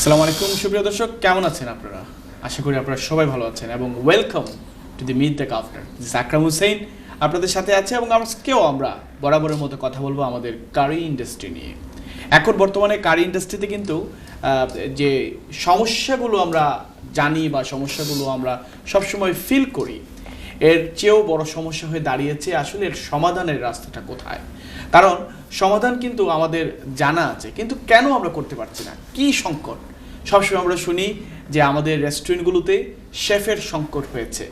আসসালামু আলাইকুম সুপ্রিয় দর্শক, কেমন আছেন আপনারা? আশা করি আপনারা সবাই ভালো আছেন এবং welcome to the meet the governor. This Akram Hussain আপনাদের সাথে আছে এবং আজকেও আমরা বরাবরের মতো কথা বলবো আমাদের কারি ইন্ডাস্ট্রি নিয়ে। এখন বর্তমানে কারি ইন্ডাস্ট্রিতে কিন্তু যে সমস্যাগুলো আমরা জানি বা সমস্যাগুলো আমরা সবসময় ফিল করি, এর চেয়েও বড় সমস্যা হয়ে দাঁড়িয়েছে আসলে এর সমাধানের রাস্তাটা কোথায়। কারণ সমাধান কিন্তু আমাদের জানা আছে, কিন্তু কেন আমরা করতে পারছি না, কি সংকট? সবসময় আমরা শুনি যে আমাদের রেস্টুরেন্টগুলোতে শেফের সংকট হয়েছে।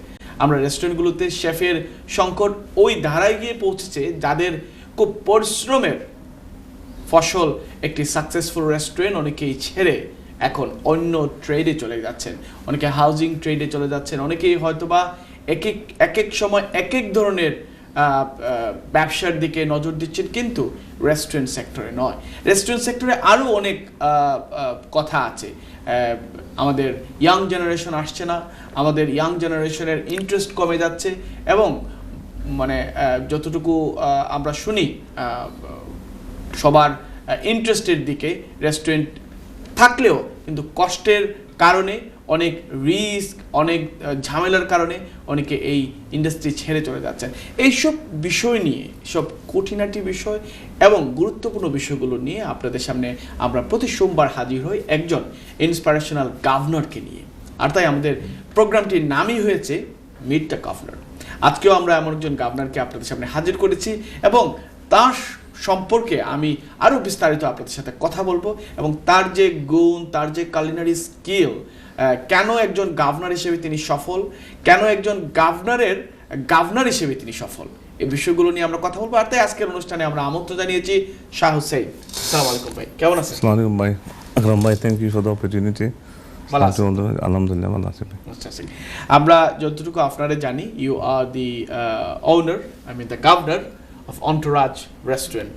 আমরা রেস্টুরেন্টগুলোতে শেফের সংকট ওই ধারায় গিয়ে পৌঁছেছে যাদের খুব পরিশ্রমের ফসল একটি সাকসেসফুল রেস্টুরেন্ট অনেকেই ছেড়ে এখন অন্য ট্রেডে চলে যাচ্ছেন, অনেকে হাউজিং ট্রেডে চলে যাচ্ছেন, অনেকেই হয়তোবা এক এক সময় এক এক ধরনের ব্যবসার দিকে নজর দিচ্ছেন, কিন্তু রেস্টুরেন্ট সেক্টরে নয়। রেস্টুরেন্ট সেক্টরে আরও অনেক কথা আছে। আমাদের ইয়াং জেনারেশন আসছে না, আমাদের ইয়াং জেনারেশনের ইন্টারেস্ট কমে যাচ্ছে এবং মানে যতটুকু আমরা শুনি সবার ইন্টারেস্টের দিকে রেস্টুরেন্ট থাকলেও কিন্তু কষ্টের কারণে, অনেক রিস্ক, অনেক ঝামেলার কারণে অনেকে এই ইন্ডাস্ট্রি ছেড়ে চলে যাচ্ছেন। এইসব বিষয় নিয়ে, সব কঠিনাটি বিষয় এবং গুরুত্বপূর্ণ বিষয়গুলো নিয়ে আপনাদের সামনে আমরা প্রতি সোমবার হাজির হই একজন ইন্সপিরেশনাল গভর্নরকে নিয়ে। আর তাই আমাদের প্রোগ্রামটির নামই হয়েছে মিট দ্য গভর্নর। আজকেও আমরা এমন একজন গভর্নরকে আপনাদের সামনে হাজির করেছি এবং তার সম্পর্কে আমি আরও বিস্তারিত আপনাদের সাথে কথা বলবো এবং তার যে গুণ, তার যে কালিনারি স্কিল, কেন একজন গভর্নর হিসেবে তিনি সফল, কেন একজন গভর্নর হিসেবে তিনি সফল, এই বিষয়গুলো নিয়ে আমরা কথা বলবো। আর তাই আজকের অনুষ্ঠানে আমরা আমন্ত্রণ জানিয়েছি শাহ হুসেইন। আসসালামু আলাইকুম ভাই, কেমন আছেন? আসসালামু আলাইকুম ভাই। আকরাম ভাই, thank you for the opportunity. আলহামদুলিল্লাহ ভালো আছি। আমরা যতটুকু আপনারা জানি, you are the owner, the governor of Entourage Restaurant.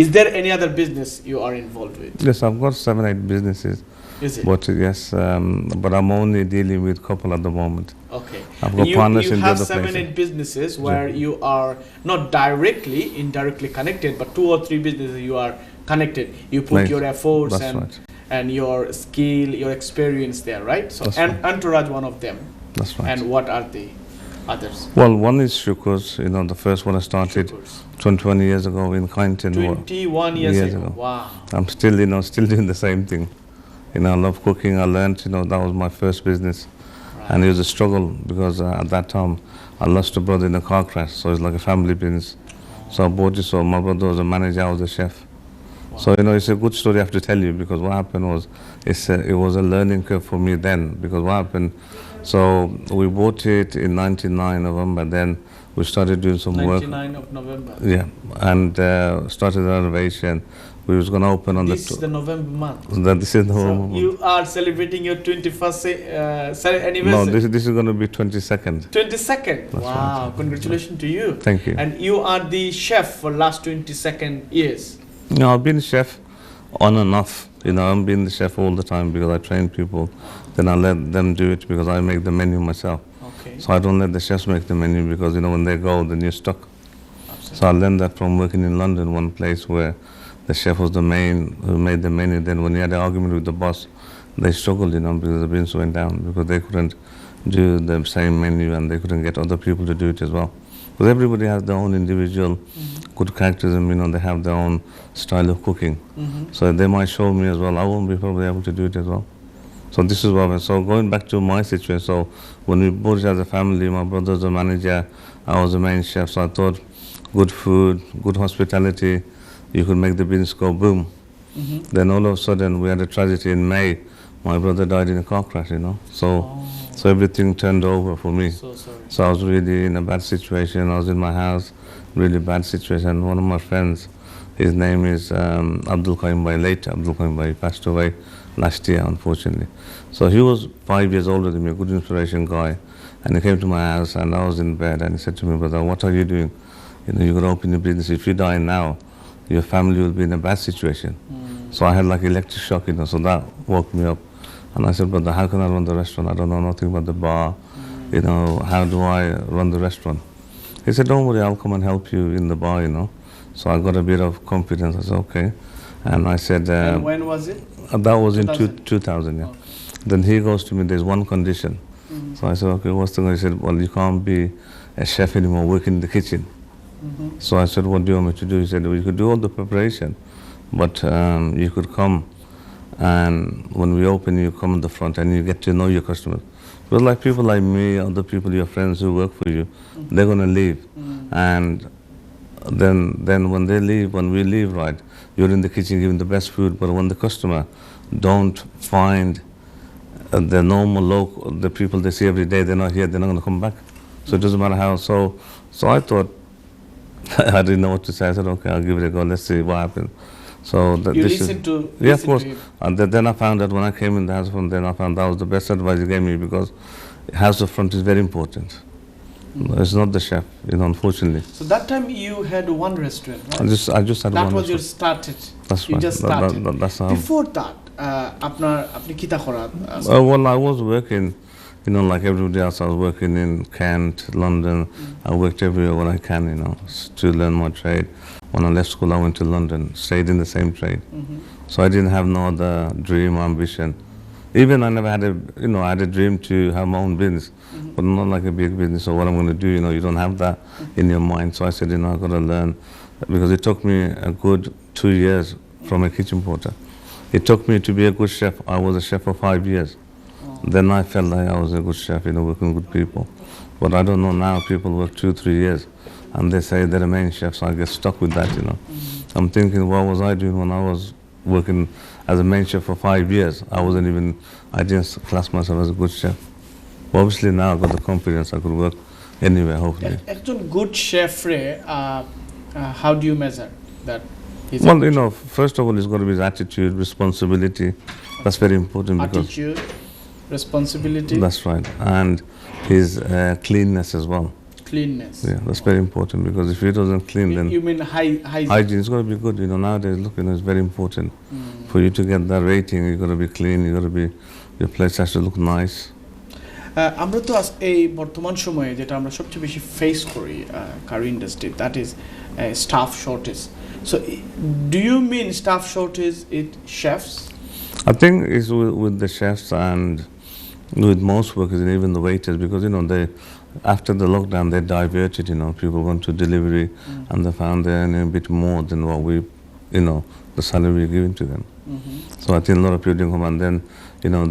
Is there any other business you are involved with? Yes, I've got 7-8 businesses. Is it? But yes, but I'm only dealing with couple at the moment. Okay. I've got partners in you the have other 7-8 places. businesses where you are not indirectly connected, but 2 or 3 businesses you are connected. You put Right. your efforts That's right. and your skill, your experience there, right? So, That's and right. Entourage one of them. That's right. And what are the others? Well, one is Shukurs. You know, the first one I started Shukurs. 21 years ago in Quinton. 21 years ago. Wow. I'm still, still doing the same thing. I love cooking. I learned, that was my first business. Right. And it was a struggle because at that time I lost a brother in a car crash. So it's like a family business. So I bought it. So my brother was a manager, I was a chef. Wow. So, it's a good story I have to tell you because what happened was, it was a learning curve for me then. Because what happened, so we bought it in 99 November. Then we started doing some work. 99 of November. Yeah, and started the renovation. We was going to open on This is the November month. This is the So you are celebrating your 21st anniversary. No, this is going to be 22nd. 22nd. That's Wow! right. Congratulations to you. Thank you. And you are the chef for last 22nd years. No, I've been a chef on and off. I'm being the chef all the time because I train people. Then I let them do it because I make the menu myself. Okay. So I don't let the chefs make the menu because, when they go, then you're stuck. Absolutely. So I learned that from working in London, one place where the chef was the main who made the menu. Then when he had an argument with the boss, they struggled, because the business went down because they couldn't do the same menu and they couldn't get other people to do it as well. Because everybody has their own individual good characterism, they have their own style of cooking. So they might show me as well, I won't be probably able to do it as well. So this is what, so going back to my situation, so when we bought it as a family, my brother's a manager, I was the main chef, so I thought good food, good hospitality, you could make the business go boom. Then all of a sudden we had a tragedy in May, my brother died in a car crash, So everything turned over for me. So sorry. So I was really in a bad situation. I was in my house, really bad situation. One of my friends, his name is Abdul Qaim Bhai, late Abdul Qaim Bhai, passed away last year, unfortunately. So he was 5 years older than me, a good inspiration guy. And he came to my house and I was in bed and he said to me, brother, what are you doing? You're going to open your business. If you die now, your family will be in a bad situation. So I had like electric shock, so that woke me up. And I said, brother, how can I run the restaurant? I don't know nothing about the bar. How do I run the restaurant? He said, don't worry, I'll come and help you in the bar, So I got a bit of confidence. I said, okay. And I said... and when was it? That was in 2000. 2000, yeah. Okay. Then he goes to me, there's one condition. So I said, okay, what's the condition? He said, well, you can't be a chef anymore, working in the kitchen. So I said, what do you want me to do? He said, well, you could do all the preparation, but you could come, and when we open, you come in the front and you get to know your customers. But like people like me, other people, your friends who work for you, they're going to leave. And then when they leave, when we leave, right, you're in the kitchen giving the best food, but when the customer don't find the normal local, the people they see every day, they're not here, they're not going to come back. So it doesn't matter how. So I thought, I didn't know what to say. I said, okay, I'll give it a go. Let's see what happens. So You listen to yeah, of course. him. And then I found that when I came in the house of front, then I found that was the best advice he gave me, because house of front is very important. It's not the chef, unfortunately. So that time you had one restaurant, right? I just had That one. was your started. That's You right. just started. That's how. Before that, আপনি কিতা করা? Well, I was working, like everybody else. I was working in Kent, London. I worked everywhere when I can, to learn my trade. When I left school, I went to London, stayed in the same trade. So I didn't have no other dream or ambition. Even I never had I had a dream to have my own business, but not like a big business. So what I'm going to do, you don't have that in your mind. So I said, I've got to learn, because it took me a good 2 years from a kitchen porter. It took me to be a good chef. I was a chef for 5 years. Then I felt like I was a good chef, working with people. But I don't know now, people work 2-3 years, and they say they're the main chef, so I get stuck with that, I'm thinking, what was I doing when I was working as a main chef for 5 years? I didn't class myself as a good chef. But obviously now I've got the confidence I could work anywhere, hopefully. একজন good chef রে how do you measure that? Well, first of all, it's got to be his attitude, responsibility. That's very important. Attitude, responsibility. That's right. And his cleanness as well. Cleanness. Yeah, that's very important, because if he doesn't clean, then You mean hygiene? hygiene is going to be good. Nowadays, look, it's very important. For you to get that rating, you've got to be clean, your place has to look nice. আমরা তো এই বর্তমান সময়ে যেটা আমরা সবচেয়ে বেশি face করি curry industry, that is staff shortage. So do you mean staff shortage in chefs? I think it's with the chefs and with most workers, and even the waiters, because they after the lockdown they diverted. People went to delivery, and they found they're earning a bit more than what we, the salary we're giving to them. So I think a lot of people didn't come, and then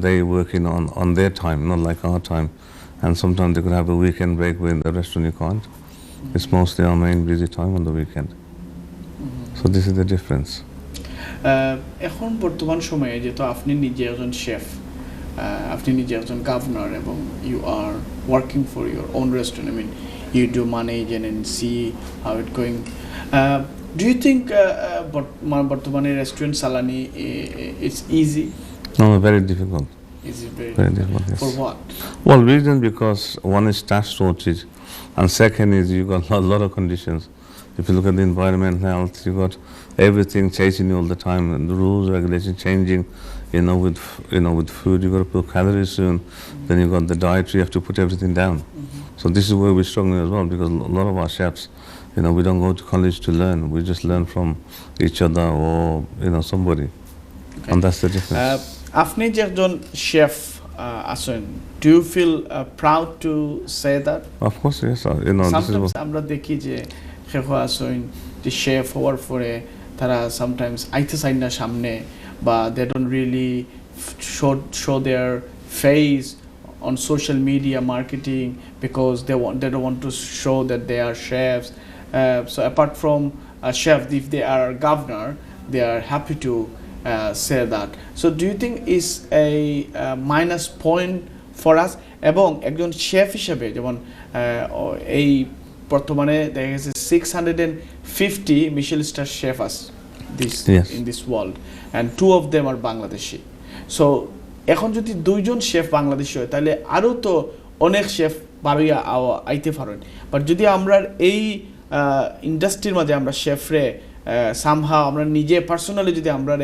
they working on their time, not like our time, and sometimes they could have a weekend break when the restaurant you can't. It's mostly our main busy time on the weekend. So this is the difference. এখন বর্তমান সময়ে যেহেতু আপনি নিজে একজন chef, আপনি নিজে একজন গভর্নর, এবং you are working for your own restaurant, you do manage and see how it going. Do you think বর্তমানে রেস্টুরেন্ট চালানি it's easy? No, very difficult. Is it Very difficult, yes. For what? Well, reason because one is staff shortage, and second is you got a lot of conditions. If you look at the environment, health, you got everything changing all the time, and the rules, regulations changing. With food, you got to put calories soon. Then you got the dietary, you have to put everything down. So this is where we're struggling as well, because a lot of our chefs, we don't go to college to learn. We just learn from each other or somebody, and that's the difference. আপনি যে একজন chef আছেন, do you feel proud to say that? Of course, yes. This is what আমরা দেখি যে chef আছেন, যে chef হওয়ার পরে তারা sometimes আইতে চায় না সামনে, বা they don't really show their face on social media marketing, because they don't want to show that they are chefs. So apart from a chef, if they are a governor, they are happy to say that. So do you think is a minus point for us? এবং একজন chef হিসেবে যেমন এই বর্তমানে দেখা গেছে 650 Michelin star chef আছে in this world, and 2 of them are Bangladeshi. So এখন যদি 2 জন শেফ বাংলাদেশি হয়, তাহলে আরো তো অনেক শেফ বারোয়া আইতে পারেন। বাট যদি আমরা এই ইন্ডাস্ট্রির মধ্যে আমরা শেফরে সামহাও আমরা নিজে পার্সোনালি যদি আমরা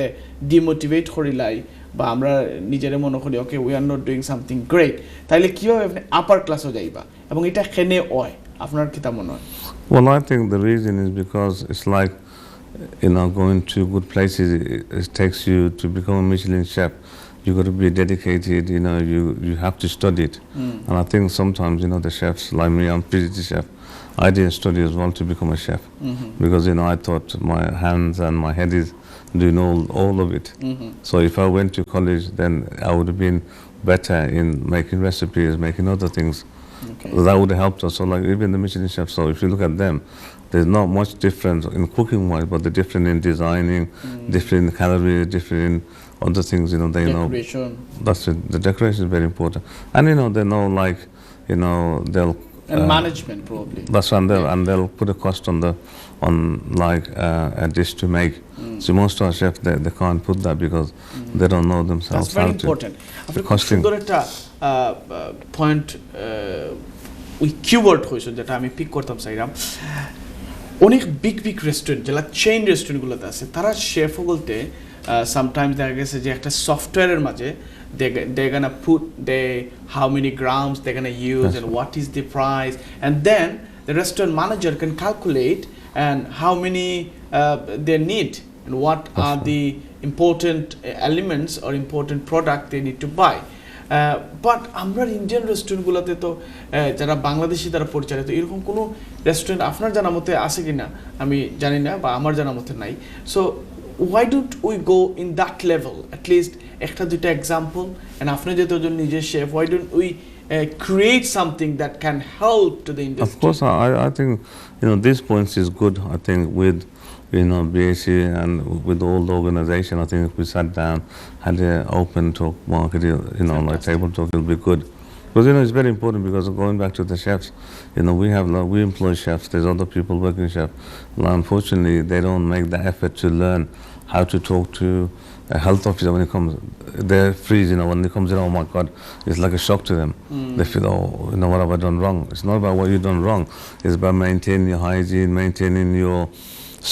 ডিমোটিভেট করিলাই, বা আমরা নিজেরে মনে করি okay we are not doing something great, তাহলে কীভাবে আপনি আপার ক্লাসও যাইবা, এবং এটা কেনে হয় আপনার কি তা মনে হয়? Well, I think the reason is because it's like going to good places, it takes you to become a Michelin chef. You got to be dedicated. You have to study it. And I think sometimes, the chefs like me, I'm PhD chef. I didn't study as well to become a chef because I thought my hands and my head is doing all of it. So if I went to college, then I would have been better in making recipes, making other things. Okay. That would have helped us. So like even the Michelin chefs. So if you look at them, there's not much difference in cooking wise, but they're different in designing, different in calories, different in other things. They Decoration. That's it. The decoration is very important, and they know like they'll. And management probably. That's right, and they'll put a cost on a dish to make. So most of our chefs they can't put that because they don't know themselves. That's very important. আপনি খুব সুন্দর একটা point ওই keyword হয়েছে যেটা আমি pick করতাম চাইলাম। অনেক বিগ রেস্টুরেন্ট যেটা চেইন রেস্টুরেন্টগুলোতে আছে তারা শেফ বলতে সামটাইমস দেখা গেছে যে একটা সফটওয়্যারের মাঝে they're gonna put how many grams they're gonna use and what is the price, and then the restaurant manager can calculate and how many they need and what are the important elements or important product they need to buy. But আমরা Indian রেস্টুরেন্টগুলোতে তো যারা বাংলাদেশি তারা পরিচালিত এরকম কোনো restaurant আপনার জানা মতে আছে কি না আমি জানি না বা আমার জানা মতে নাই। So why don't we go in that level, at least একটা দুইটা এক্সাম্পল, and আপনি যেহেতু একজন নিজের chef, why don't we create something that can help to the industry? Of course, I think these points is good. I think with BAC and with all the organization, I think if we sat down, had an open talk market, like table talk, it'll be good. Because it's very important, because going back to the chefs, we employ chefs. There's other people working chefs. Well, unfortunately, they don't make the effort to learn how to talk to a health officer when it comes. They freeze, when it comes in. Oh my God, it's like a shock to them. They feel, what have I done wrong? It's not about what you've done wrong. It's about maintaining your hygiene, maintaining your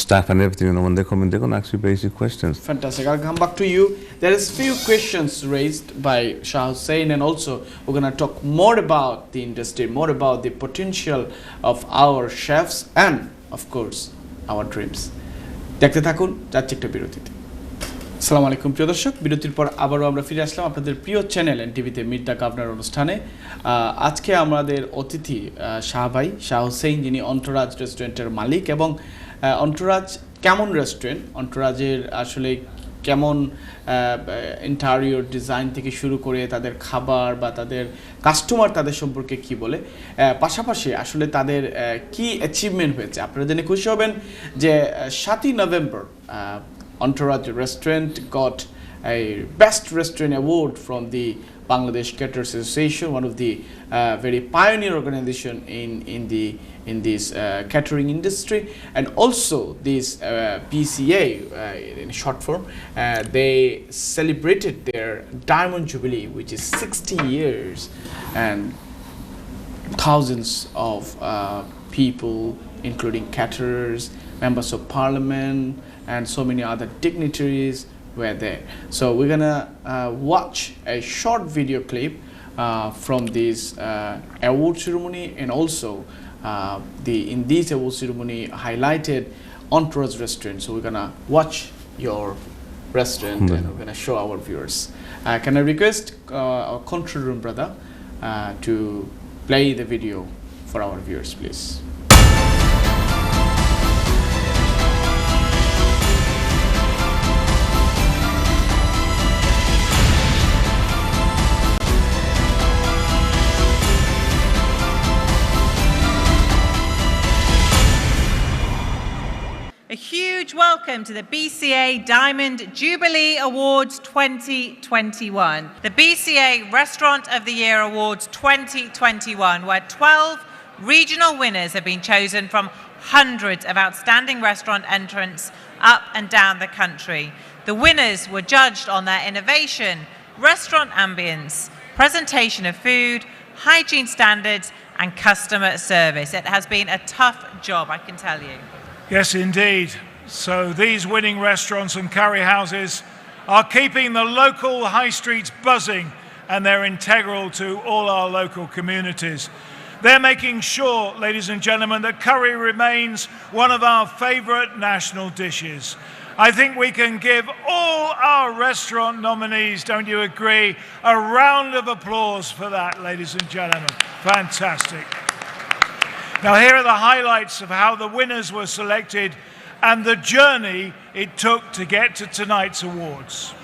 staff and everything. When they come in, they're going to ask you basic questions. Fantastic. I'll come back to you. There is few questions raised by Shah Hussain, and also we're going to talk more about the industry, more about the potential of our chefs and, of course, our dreams. দেখতে থাকুন, যাচ্ছি একটা বিরতিতে। আসসালামু আলাইকুম প্রিয় দর্শক, বিরতির পর আবারও আমরা ফিরে আসলাম আপনাদের প্রিয় চ্যানেল এনটিভিতে মিট দ্য গভর্নর অনুষ্ঠানে। আজকে আমাদের অতিথি শাহ হুসেইন, যিনি অন্তরাজ রেস্টুরেন্টের মালিক, এবং অন্তরাজ কেমন রেস্টুরেন্ট, অন্তরাজের আসলে কেমন ইন্টেরিয়র ডিজাইন থেকে শুরু করে তাদের খাবার বা তাদের কাস্টমার তাদের সম্পর্কে কি বলে, পাশাপাশি আসলে তাদের কি অ্যাচিভমেন্ট হয়েছে। আপনারা জেনে খুশি হবেন যে 7ই November Entourage Restaurant got a Best Restaurant Award from the Bangladesh Caterers Association, one of the very pioneer organization in this catering industry, and also this BCA in short form. They celebrated their Diamond Jubilee, which is 60 years, and thousands of people, including caterers, members of parliament, and so many other dignitaries were there. So we're gonna watch a short video clip from this award ceremony, and also in this award ceremony highlighted Entourage Restaurant. So we're gonna watch your restaurant and we're gonna show our viewers. Can I request our control room brother to play the video for our viewers, please? A huge welcome to the BCA Diamond Jubilee Awards 2021. The BCA Restaurant of the Year Awards 2021, where 12 regional winners have been chosen from hundreds of outstanding restaurant entrants up and down the country. The winners were judged on their innovation, restaurant ambience, presentation of food, hygiene standards, and customer service. It has been a tough job, I can tell you. Yes, indeed. So these winning restaurants and curry houses are keeping the local high streets buzzing, and they're integral to all our local communities. They're making sure, ladies and gentlemen, that curry remains one of our favourite national dishes. I think we can give all our restaurant nominees, don't you agree, a round of applause for that, ladies and gentlemen. Fantastic. Now, here are the highlights of how the winners were selected and the journey it took to get to tonight's awards.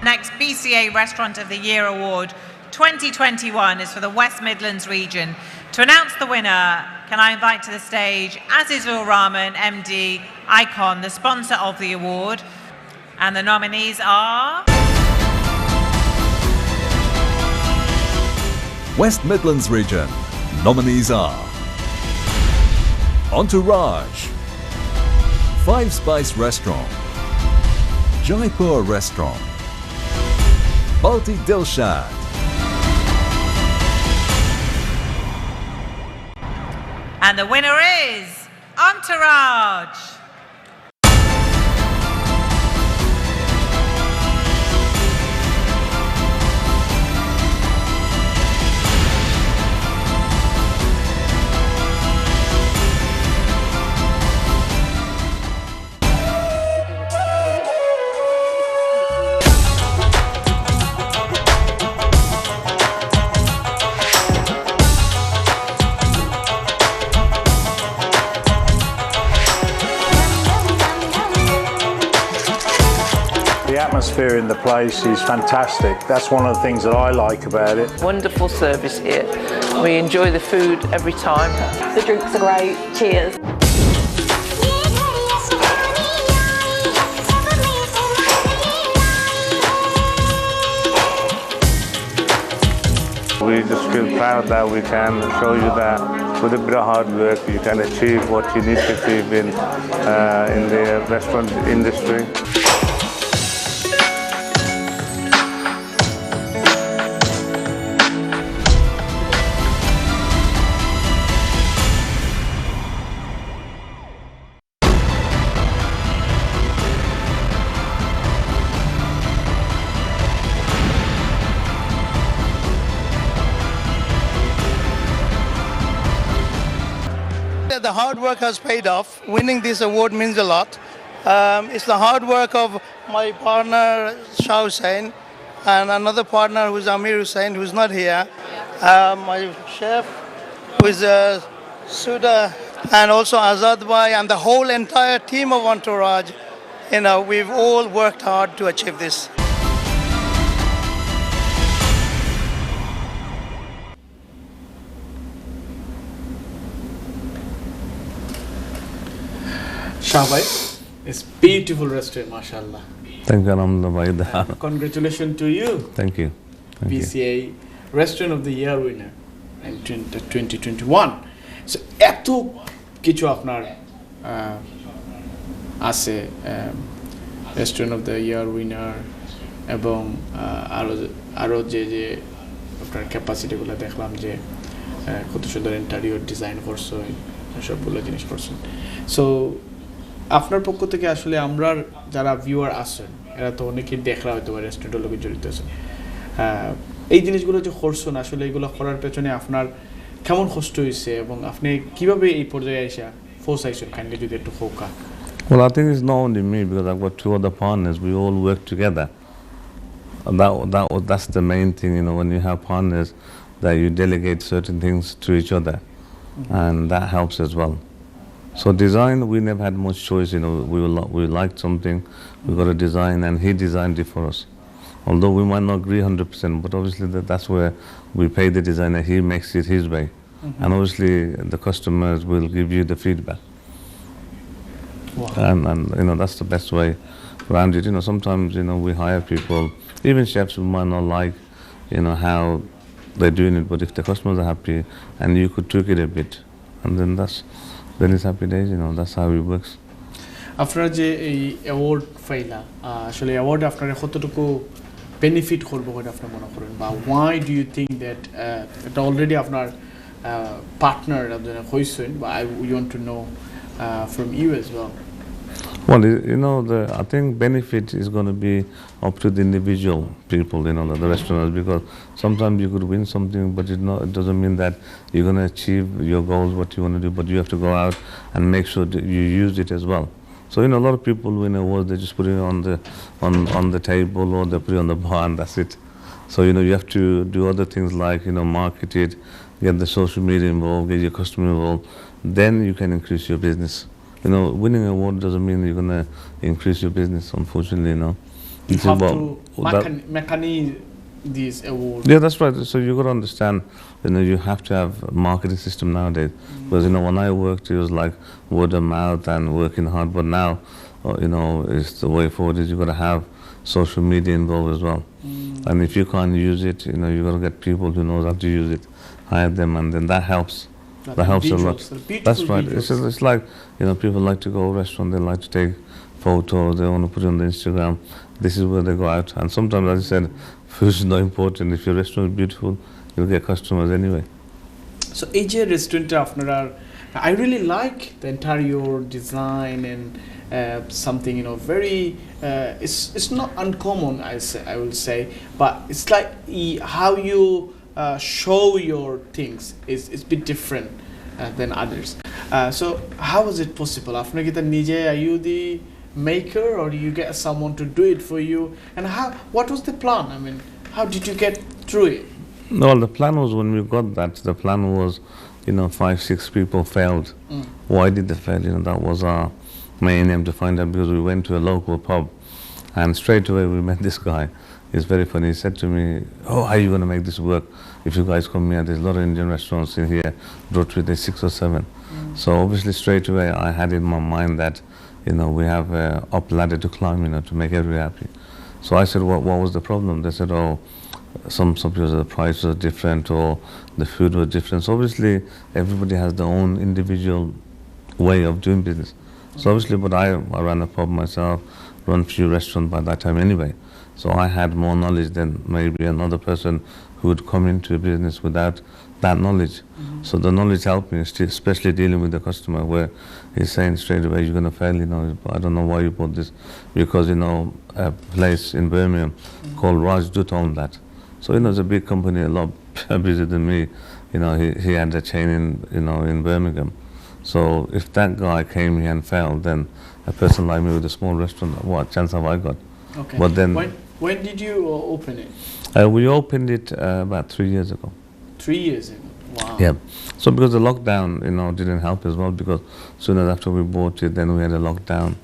Next BCA Restaurant of the Year Award 2021 is for the West Midlands region. To announce the winner, can I invite to the stage Azizul Rahman, MD, Icon, the sponsor of the award. And the nominees are... West Midlands region. Nominees are Entourage, Five Spice Restaurant, Jaipur Restaurant, Balti Dilshad. And the winner is Entourage. The atmosphere in the place is fantastic. That's one of the things that I like about it. Wonderful service here. We enjoy the food every time. The drinks are great. Cheers. We just feel proud that we can show you that with a bit of hard work you can achieve what you need to achieve in the restaurant industry. The hard work has paid off. Winning this award means a lot. It's the hard work of my partner Shah Hussain and another partner who's Amir Hussain, who's not here. My chef, who is Suda, and also Azad Bhai, and the whole entire team of Entourage. You know, we've all worked hard to achieve this. Shahbhai, it's beautiful restaurant, mashallah. Thank you, Alhamdulillah. Congratulations to you, Thank you. Thank you. BCA Restaurant of the Year winner in 2021. So এত কিছু আপনার আছে restaurant of the year winner এবং আরও যে আপনার ক্যাপাসিটিগুলো দেখলাম যে কত সুন্দর ইন্টারিয়র ডিজাইন করছো সবগুলো জিনিস করছেন। সো আপনার পক্ষ থেকে আসলে আমরা যারা ভিউয়ার আসছেন এরা তো অনেকেই দেখরা হয়তো রেস্টুরেন্টের লোকে জড়িত আছেন, এই জিনিসগুলো যে করছেন আসলে এগুলো করার পেছনে আপনার কেমন কষ্ট হয়েছে এবং আপনি কিভাবে এই পর্যায়ে এসে পৌঁছাইছেন, কাইন্ডলি যদি একটু ফোকা। Well, I think it's not only me because I've got two other partners. We all work together. That's the main thing, you know, when you have partners, that you delegate certain things to each other, and that helps as well. So design, we never had much choice, you know. We liked something, we got a design, and he designed it for us. Although we might not agree 100%, but obviously that's where we pay the designer, he makes it his way. And obviously the customers will give you the feedback. Wow. And you know, that's the best way around it. Sometimes, we hire people, even chefs who might not like, how they're doing it, but if the customers are happy and you could tweak it a bit, and then it's happy days, that's how it works. আপনারা যে এই award ফাইলা আসলে award আপনারা কতটুকু benefit করবো বলে আপনি মনে করেন বা why do you think that এটা অলরেডি আপনার পার্টনার আপনারা হইছেন বা I want to know from you as well Well, I think benefit is going to be up to the individual people, the restaurants, because sometimes you could win something, but it doesn't mean that you're going to achieve your goals, what you want to do, but you have to go out and make sure that you use it as well. So, a lot of people win awards, they just put it on the table or they put it on the bar and that's it. So, you have to do other things like, market it, get the social media involved, get your customer involved, then you can increase your business. Winning an award doesn't mean you're going to increase your business, unfortunately, You have to mechanize these awards. Yeah, that's right. So you got to understand, you have to have a marketing system nowadays. Because, when I worked, it was like word of mouth and working hard. But now, it's the way forward is you got to have social media involved as well. And if you can't use it, you got to get people who knows how to use it, hire them, and then that helps. That helps a lot. That's right. It's like, people like to go to a restaurant, they like to take photos, they want to put it on the Instagram. This is where they go out. And sometimes, as I said, food is not important. If your restaurant is beautiful, you'll get customers anyway. So, AJ restaurant আপনারা I really like the entire your design and something very it's not uncommon I will say, but it's like how you show your things is a bit different than others. So how is it possible? After you are you the maker or you get someone to do it for you? And what was the plan? I mean, how did you get through it? Well, the plan was when we got that, the plan was, 5-6 people failed. Why did they fail? That was our main aim to find out, because we went to a local pub and straight away we met this guy. It's very funny. He said to me, how are you going to make this work? If you guys come here, there's a lot of Indian restaurants in here, Rotary, there's 6 or 7. So obviously straight away I had in my mind that, we have a up ladder to climb, to make everybody happy. So I said, what was the problem? They said, some people the price was different or the food was different. So obviously everybody has their own individual way of doing business. So obviously, but I ran a pub myself, run a few restaurants by that time anyway. So I had more knowledge than maybe another person who would come into a business without that knowledge. So the knowledge helped me, especially dealing with the customer, where he's saying straight away, you're going to fail, I don't know why you bought this. Because, a place in Birmingham called Raj Dut owned that. So, it's a big company, a lot bigger than me. He had a chain in Birmingham. So if that guy came here and failed, then a person like me with a small restaurant, what chance have I got? Okay. But then, when did you open it? We opened it about 3 years ago. 3 years ago. Wow. Yeah. So because the lockdown, didn't help as well, because soon as after we bought it, then we had a lockdown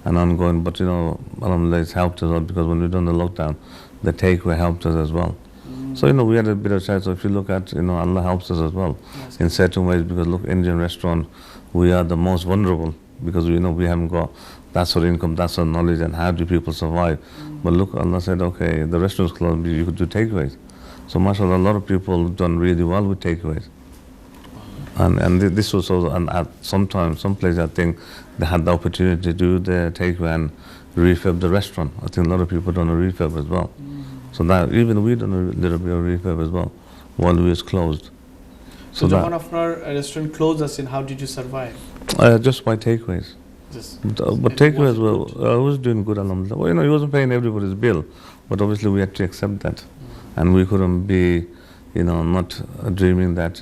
and ongoing. But alhamdulillah, it's helped us a lot, because when we done the lockdown, the takeaway helped us as well. So we had a bit of chance. So if you look at, Allah helps us as well in certain ways, because look, Indian restaurant, we are the most vulnerable, because we haven't got that sort of income, that sort of knowledge, and how do people survive? But look, Allah said, okay, the restaurant's closed, you could do takeaways. So mashallah, a lot of people done really well with takeaways. And this was also, and at sometimes, some places I think they had the opportunity to do the takeaway and refurb the restaurant. I think a lot of people done a refurb as well. So that even we done a little bit of refurb as well while we was closed. So when our restaurant closed us in, how did you survive? Just by takeaways. But takeaways was doing good, alhamdulillah. Well, he wasn't paying everybody's bill, but obviously we had to accept that, and we couldn't be, not dreaming that,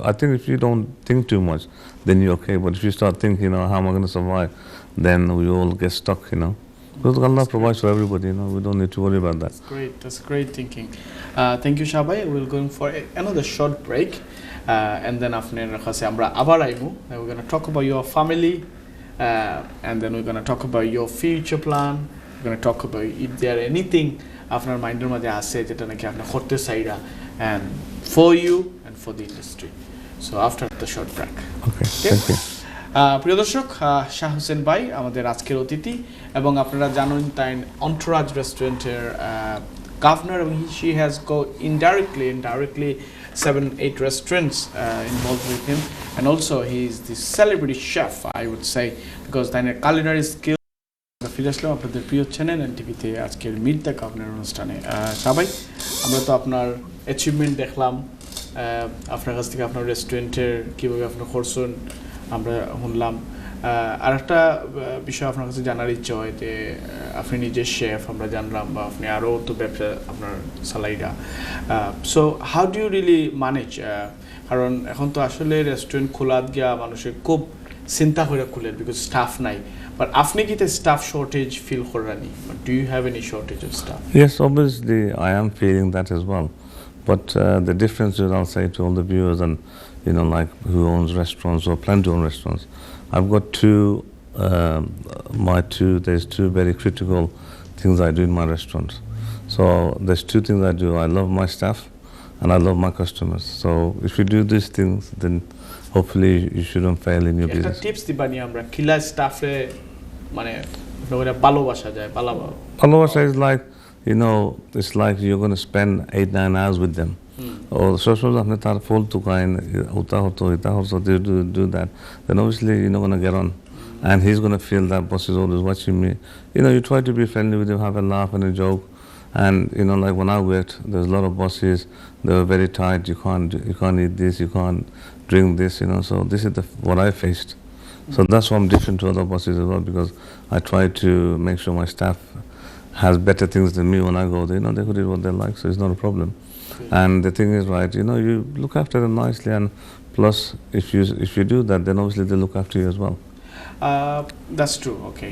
I think if you don't think too much, then you're okay. But if you start thinking, how am I going to survive, then we all get stuck, Because Allah provides for everybody, we don't need to worry about that. That's great thinking. Thank you, Shabai. We're going for another short break. And then after we're going to talk about your family, and then we're going to talk about your future plan. We're going to talk about if there anything after mind and for you and for the industry. So after the short break. Okay. Thank you. প্রিয় দর্শক, শাহ হোসেন ভাই আমাদের আজকের অতিথি এবং আপনারা জানেন তাই অন্তরাজ রেস্টুরেন্টের governor, she has go indirectly 7-8 restaurants involved with him, and also he is the celebrity chef, I would say, because then culinary skill. ফিরে আসলাম আপনাদের প্রিয় চ্যানেল এনটিভিতে আজকের মিট দ্য গভর্নর অনুষ্ঠানে। সবাই আমরা তো আপনার অ্যাচিভমেন্ট দেখলাম, আপনার কাছ থেকে আপনার রেস্টুরেন্টের কীভাবে আপনার করছেন আমরা শুনলাম। আর একটা বিষয় আপনার কাছে জানার ইচ্ছা হয় যে আপনি নিজের শেফ আমরা জানলাম, বা আপনি আরও তো ব্যবসা আপনার সালাইরা। So how do you really manage, কারণ এখন তো আসলে রেস্টুরেন্ট খোলাত গিয়া মানুষের খুব চিন্তা করে খুলেন বিকজ স্টাফ নাই, বাট আপনি কি স্টাফ শর্টেজ ফিল করানি? Do you have any shortage of staff? Yes, obviously I am feeling that as well. But the difference is, I'll say to all the viewers and like who owns restaurants or plan to own restaurants, I've got there's two very critical things I do in my restaurants. So there's two things I do. I love my staff and I love my customers. So if you do these things, then hopefully you shouldn't fail in your business. Tips দিবানি আমরা কিলা স্টাফে মানে ভালোবাসা যায় ভালোবাসা is like, it's like you're going to spend 8-9 hours with them. Or social আপনি তার ফুল তুকাইন ওটা হতো do that, then obviously you're not going to get on. And he's going to feel that boss is always watching me. You try to be friendly with him, have a laugh and a joke. And like when I worked, there's a lot of bosses, they were very tight. You can't eat this, you can't drink this, so this is what I faced. So that's why I'm different to other bosses as well, because I try to make sure my staff has better things than me when I go there. They could eat what they like, so it's not a problem. And the thing is, right, you look after them nicely, and plus if you do that, then obviously they look after you as well. That's true. Okay,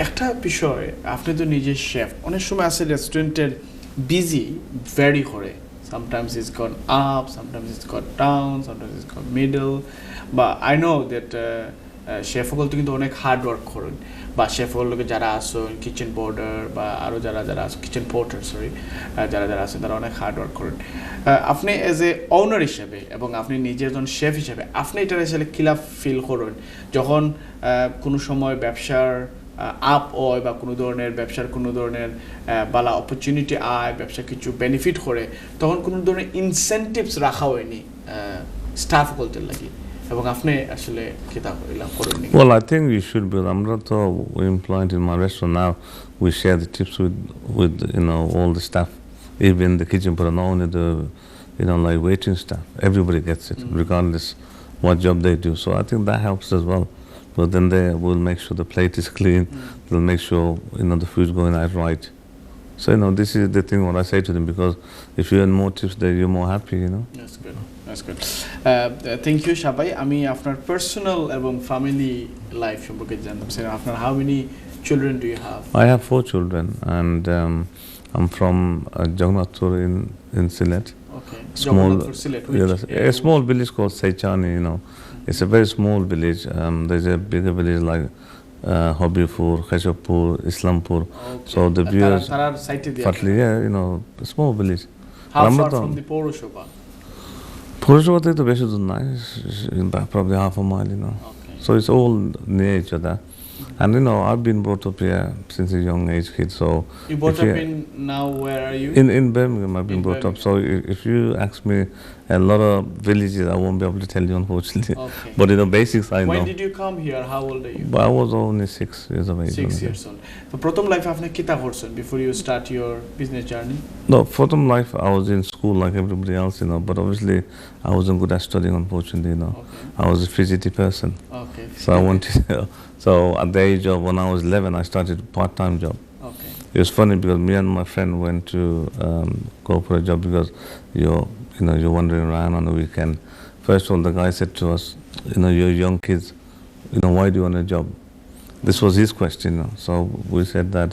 একটা বিষয়, আপনি তো নিজের chef, অনেক সময় আছে রেস্টুরেন্টের busy vary করে, sometimes it's gone up, sometimes it's gone down, sometimes it's gone middle, বা আই নো দ্যাট শেফ সকল তো কিন্তু অনেক হার্ড ওয়ার্ক করেন, বা শেফ সকলকে যারা আসেন কিচেন বোর্ডার বা আরও যারা আসেন কিচেন পোর্টার যারা আছেন তারা অনেক হার্ড ওয়ার্ক করেন। আপনি এজ এ ওনার হিসেবে এবং আপনি নিজে একজন শেফ হিসেবে আপনি এটার আসলে কিলা ফিল করেন যখন কোনো সময় ব্যবসার আপ হয় বা কোনো ধরনের বালা অপরচুনিটি আয়, ব্যবসা কিছু বেনিফিট করে, তখন কোনো ধরনের ইনসেন্টিভস রাখা হয়নি স্টাফ সকলতে লাগি, এবং আপনি আসলে কিতা করেননি? Well, I think you should be. We employed in my restaurant now. We share the tips with all the staff, even the kitchen, but not only the like waiting staff. Everybody gets it, regardless what job they do. So I think that helps as well. But then they will make sure the plate is clean. They'll make sure the food's going out right. So this is the thing what I say to them, because if you earn more tips, then you're more happy. That's good. That's good. Thank you, Shabai. আমি আপনার personal এবং family life সম্পর্কে জানতে চাই। আপনার how many children do you have? I have 4 children, and I'm from Jagannathpur in Sylhet. Okay. Jagannathpur, Sylhet. A small village called Seichani. It's a very small village. There's a bigger village like Hobbypur, Khashapur, Islampur. Okay. So the viewers, তারার সাইটে দিয়ে partly, a small village. how far from the পৌরসভা? পৌরসভা থেকে তো বেশি দূর নয়, probably half a mile. Okay. So it's all near each other. And I've been brought up here since a young age kid. So You brought up in, now where are you? in Birmingham, I've been brought up. So if you ask me a lot of villages, I won't be able to tell you, unfortunately. Okay. But basics I know. When did you come here? How old are you? But I was only 6 years of age. 6 years old. So প্রথম লাইফে আপনি কিতা করছেন before you start your business journey? No, for them life I was in school like everybody else, but obviously I wasn't good at studying, unfortunately. Okay. I was a fidgety person. Okay. So I wanted. So at the age of when I was 11, I started a part-time job. Okay. It was funny because me and my friend went to go for a job, because you're wandering around on the weekend. First of all, the guy said to us, you're young kids, why do you want a job? This was his question. So we said that,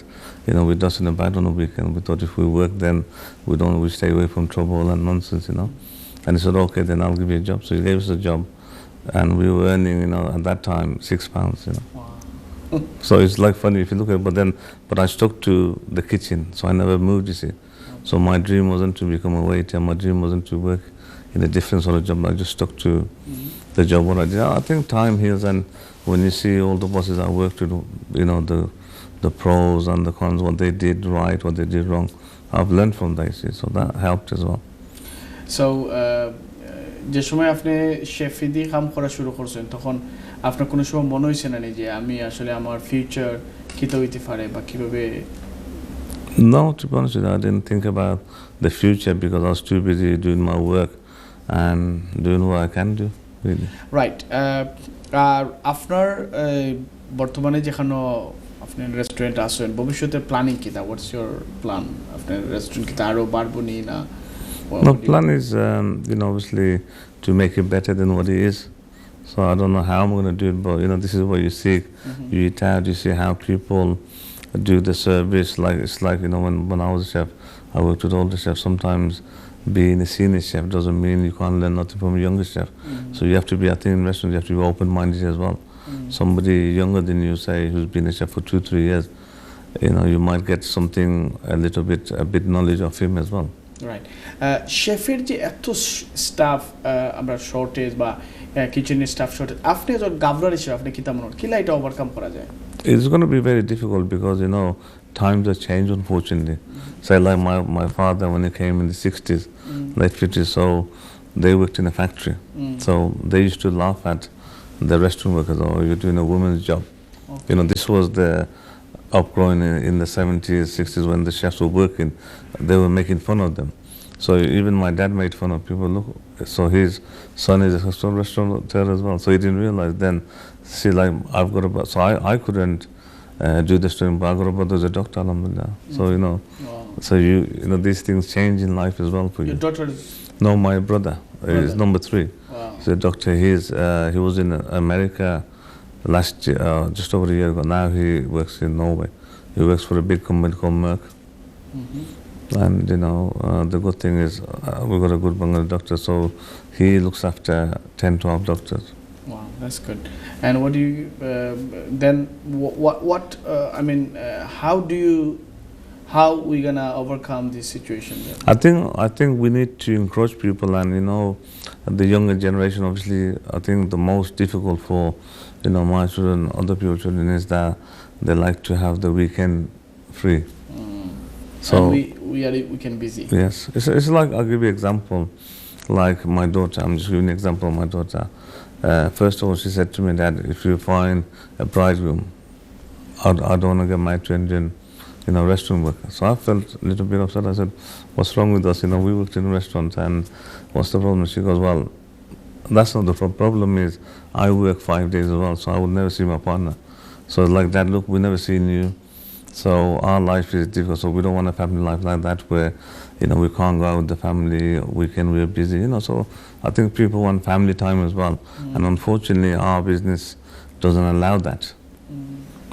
we just in a bad on the weekend. We thought if we work, then we stay away from trouble and nonsense. And he said, okay, then I'll give you a job. So he gave us a job, and we were earning, at that time, £6. Wow. So it's like funny if you look at it, but I stuck to the kitchen, so I never moved, you see. So my dream wasn't to become a waiter, my dream wasn't to work in a different sort of job. I just stuck to the job what I did. I think time heals, and when you see all the bosses I worked with, you know, the pros and the cons, what they did right, what they did wrong, I've learned from that, see, so that helped as well. So যে সময় আপনি শেফি দিয়ে কাম করা শুরু করছেন তখন আপনার কোনো সময় মনে হয়েছে না যে আমি আসলে আমার ফিউচার কিতা হইতে পারে বা কিভাবে No, to be honest with you, I didn't think about the future because I was too busy doing my work and doing what I can do, really. Right আর আপনার বর্তমানে যেখানে আপনি রেস্টুরেন্ট আছেন ভবিষ্যতে প্ল্যানিং কিতা হোয়াটস ইওর প্ল্যান আপনার restaurant কিতা আরো বাড়বো নি না No, plan is, you know, obviously to make it better than what it is. So I don't know how I'm going to do it, but you know, this is what you see. You eat out, you see how people do the service. Like it's like, you know, when I was a chef, I worked with older chefs. Sometimes being a senior chef doesn't mean you can't learn nothing from a younger chef. So you have to be, I think in restaurants, you have to be open-minded as well. Somebody younger than you, say, who's been a chef for 2-3 years, you know, you might get something a bit knowledge of him as well. Right শেফের যে এত staff আমরা shortage বা কিচেনের staff shortage আপনি যখন governor হিসেবে আপনি কিতা মনে কিলা এটা ওভারকাম করা যায় It's going to be very difficult because, you know, times have changed, unfortunately. Say, like my father, when he came in the 60s, late 50s, so they worked in a factory. So they used to laugh at the restaurant workers, oh, you're doing a woman's job. Okay. You know, this was the upgrowing in the 70s, 60s when the chefs were working. They were making fun of them. So even my dad made fun of people. Look, so his son is a restaurateur as well. So he didn't realize then. See, like I've got a so I couldn't do the stream, but I got a brother who's a doctor, alhamdulillah. So you know, so you know these things change in life as well for you. Your daughter is No, my brother is number 3. Wow. He's a doctor. He was in America last year, just over a year ago. Now he works in Norway. He works for a big company called Merck. And you know, the good thing is we've got a good Bengali doctor, so he looks after 10-12 doctors. Wow, that's good. And what do you then what I mean how we gonna overcome this situation then? I think we need to encourage people, and you know, the younger generation. Obviously, I think the most difficult for, you know, my children, other people's children, is that they like to have the weekend free. So and we can busy. yes, it's like, I'll give you an example. Like my daughter, I'm just giving you an example of my daughter. First of all, she said to me, Dad, if you find a bridegroom, I don't want to get married to Indian, you know, restaurant worker. So I felt a little bit upset. I said, what's wrong with us? You know, we worked in restaurants, and what's the problem? She goes, well, that's not the problem. Is I work 5 days as well, so I would never see my partner. So like, Dad, look, we never seen you. So our life is difficult. So we don't want a family life like that where, you know, we can't go out with the family. Weekend we're busy. You know, so I think people want family time as well. And unfortunately, our business doesn't allow that.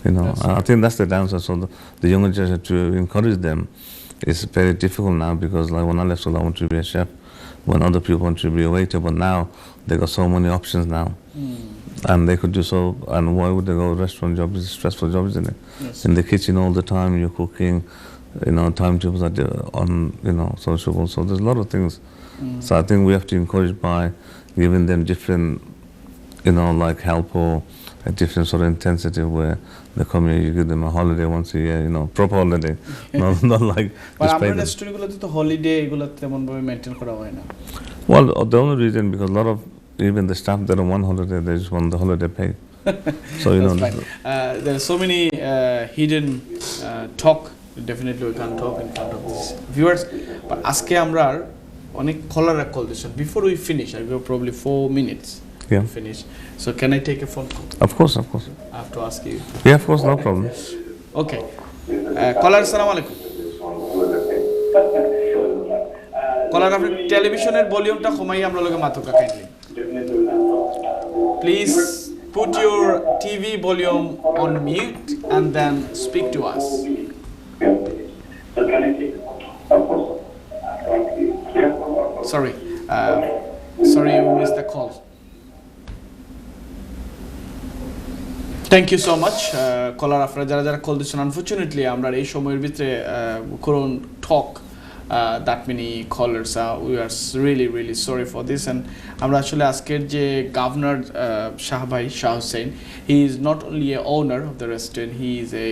You know, I think that's the downside. So the younger generation, to encourage them, is very difficult now because, like, when I left school, I wanted to be a chef. When other people want to be a waiter, but now they got so many options now, and they could do so. And why would they go? Restaurant job is a stressful job, isn't it? Yes. In the kitchen all the time, you're cooking. You know, timetables are on, you know, sociable. So there's a lot of things. So I think we have to encourage by giving them different, you know, like help or a different sort of intensity where they come here, you give them a holiday once a year, you know, proper holiday, not like But just pay আমরা them. রেস্টুরেন্টগুলোতে তো holiday এগুলো তেমন ভাবে maintain করা হয় না Well, the only reason, because a lot of even the staff, they don't want holiday, they just want the holiday pay. So you know, That's fine. There are so many hidden talk. Definitely we can't talk in front of these viewers. But আজকে আমরা অনেক কলার call দিছেন. Before we finish, I have probably 4 minutes Yeah. to finish. So can I take a phone call? Of course. I have to ask you. Yeah, of course, no problem. Okay. Caller, assalamu alaikum. Caller, আপনার টেলিভিশনের ভলিউমটা কমাই আমরা লগে মাতুকা kindly. Please put your TV volume on mute and then speak to us. Sorry, you missed the call. Thank you so much. Caller, আপনারা যারা call দিচ্ছেন, unfortunately আমরা এই সময়ের ভিতরে করুন টক that many callers. We are really sorry for this. And আমরা আসলে আজকের যে গভর্নর শাহ ভাই Shah Hossain, he is not only a owner of the restaurant, he is a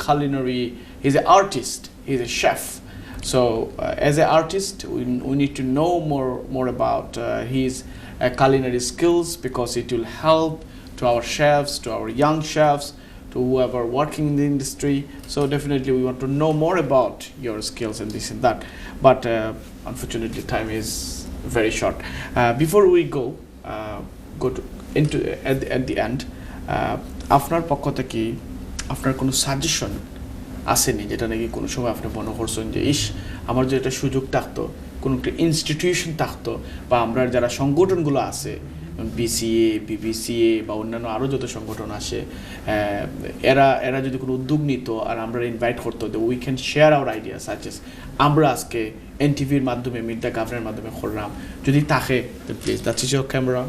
culinary, he's an artist, he's a chef. So as an artist, we need to know more about his culinary skills, because it will help to our chefs, to our young chefs, to whoever working in the industry. So definitely we want to know more about your skills and this and that. But unfortunately time is very short. Before we go into at the end, আপনার পক্ষ থেকে আপনার কোনো suggestion আসেনি যেটা নাকি কোনো সময় আপনি মনে করছেন যে আমার যে একটা সুযোগ থাকতো, কোনো একটা ইনস্টিটিউশন থাকতো, বা আমরা যারা সংগঠনগুলো আছে বিসিএ বিবিসিএ বা অন্যান্য আরও যত সংগঠন আসে, এরা যদি কোনো উদ্যোগ নিত আর আমরা ইনভাইট করতো, যে we can share our idea suggest আমরা আজকে এনটিভির মাধ্যমে মিট দ্য গভর্নর মাধ্যমে করলাম, যদি থাকে please that's is your camera.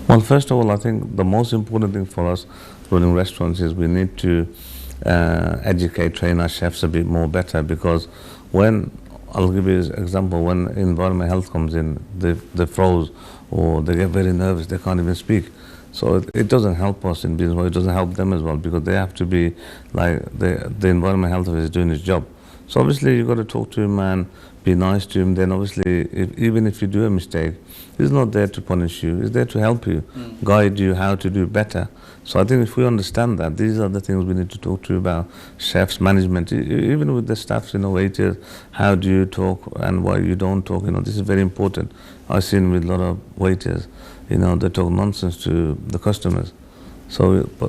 Well, first of all, I think the most important thing for us running restaurants is we need to educate, train our chefs a bit more better, because when, I'll give you an example, when environmental health comes in, they froze or they get very nervous, they can't even speak. So it doesn't help us in business, it doesn't help them as well, because they have to be like, the environmental health officer is doing his job. So obviously you've got to talk to him and be nice to him. Then obviously, even if you do a mistake, he's not there to punish you, he's there to help you, guide you how to do better. So I think if we understand that, these are the things we need to talk to you about, chefs, management, even with the staff, waiters, how do you talk and why you don't talk, this is very important. I've seen with a lot of waiters, they talk nonsense to the customers. So,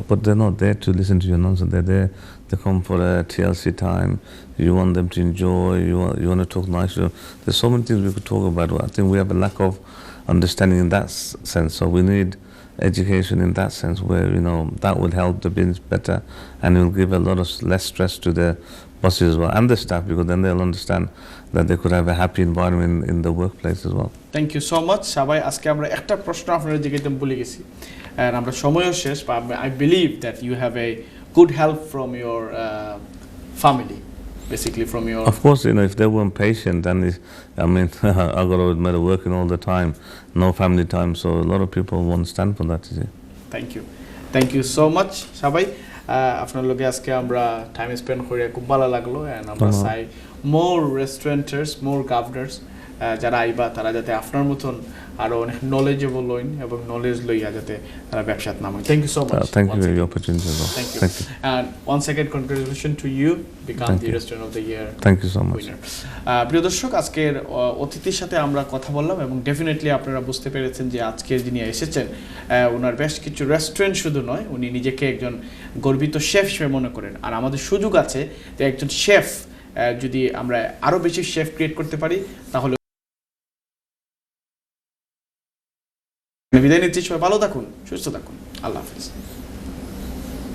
but they're not there to listen to your nonsense. They're there, they come for a TLC time. You want them to enjoy. You want to talk nice to them. There's so many things we could talk about. I think we have a lack of understanding in that sense. So we need education in that sense, where that will help the business better, and it will give a lot of less stress to the bosses as well and the staff, because then they'll understand that they could have a happy environment in the workplace as well. Thank you so much. সবাই আজকে আমরা একটা প্রশ্ন আপনাদের জিজ্ঞাসা ভুলে গেছি, আর আমরা সময়ও শেষ, but I believe that you have a good help from your family, basically from your... Of course, if they weren't patient, then I got to working all the time, no family time, so a lot of people won't stand for that, you see. Thank you so much সবাই। আপনার লগে আজকে আমরা time spend করে খুব ভালো লাগলো, and আমরা চাই more restaurateurs, more governors যারা আইবা, তারা যাতে আপনার মতন আরো অনেক নলেজেবল হইন এবং নলেজ লইয়া যাতে তারা ব্যবসাত নামেন। Thank you so much. Thank you for the opportunity as well. Thank you. And once again, congratulations to you, become the Restaurant of the Year. Thank you so much. প্রিয় দর্শক, আজকের অতিথির সাথে আমরা কথা বললাম, এবং ডেফিনেটলি আপনারা বুঝতে পেরেছেন যে আজকের যিনি এসেছেন ওনার বেশ কিছু রেস্টুরেন্ট শুধু নয়, উনি নিজেকে একজন গর্বিত শেফ হিসেবে মনে করেন। আর আমাদের সুযোগ আছে যে একজন শেফ যদি আমরা আরো বেশি শেফ ক্রিয়েট করতে পারি, তাহলে বিদায় নিচ্ছি। সবাই ভালো থাকুন, সুস্থ থাকুন, আল্লাহ হাফেজ।